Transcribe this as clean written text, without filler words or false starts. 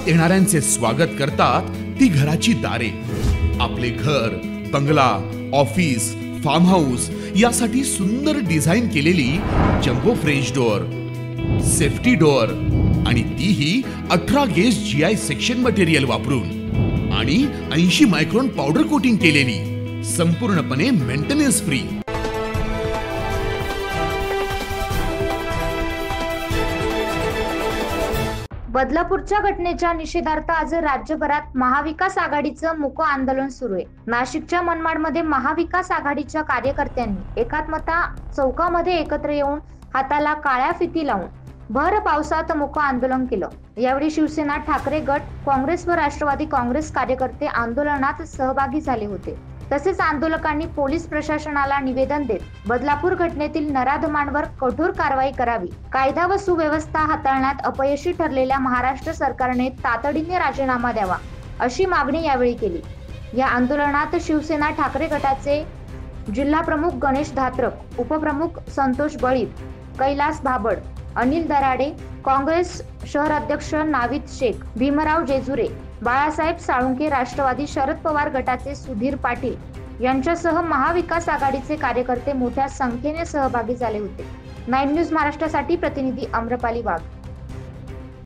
येणाऱ्यांचे स्वागत करतात ती घराची दारे। आपले घर, बंगला, ऑफिस, फार्म हाऊस यासाठी सुंदर डिझाईन केलेली jumbo French door, safety door आणि तीही 18 गेज GI सेक्शन मटेरियल वापरून आणि 80 मायक्रॉन पावडर कोटिंग केलेली, संपूर्णपणे मेंटेनन्स फ्री। बदलापूरच्या घटनेच्या निषेधार्थ आज राज्यभरात महाविकास आघाडीचं मूक आंदोलन सुरू आहे। नाशिकच्या मनमाडमध्ये महाविकास आघाडीच्या कार्यकर्त्यांनी एकात्मता चौकामध्ये एकत्र येऊन हाताला काळ्या फिती लावून भर पावसात मूक आंदोलन केलं। यावेळी शिवसेना, ठाकरे गट, काँग्रेस व राष्ट्रवादी काँग्रेस कार्यकर्ते आंदोलनात सहभागी झाले होते। तसेच आंदोलकांनी पोलीस प्रशासनाला निवेदन देत बदलापूर घटनेतील नराधमांवर कठोर कारवाई करावी, कायदा व सुव्यवस्था हाताळण्यात अपयशी ठरलेल्या महाराष्ट्र सरकारने तातडीने राजीनामा द्यावा अशी मागणी यावेळी केली। या आंदोलनात शिवसेना ठाकरे गटाचे जिल्हा प्रमुख गणेश धात्रक, उपप्रमुख संतोष बळीत, कैलास भाबड, अनिल दराडे, काँग्रेस शहर अध्यक्ष नाविद शेख, भीमराव जेजुरे, बाळासाहेब साळुंके, राष्ट्रवादी शरद पवार गटाचे सुधीर पाटील यांच्यासह महाविकास आघाडीचे कार्यकर्ते मोठ्या संख्येने सहभागी झाले होते। 9 न्यूज महाराष्ट्रासाठी प्रतिनिधी अम्रपाली वाघ।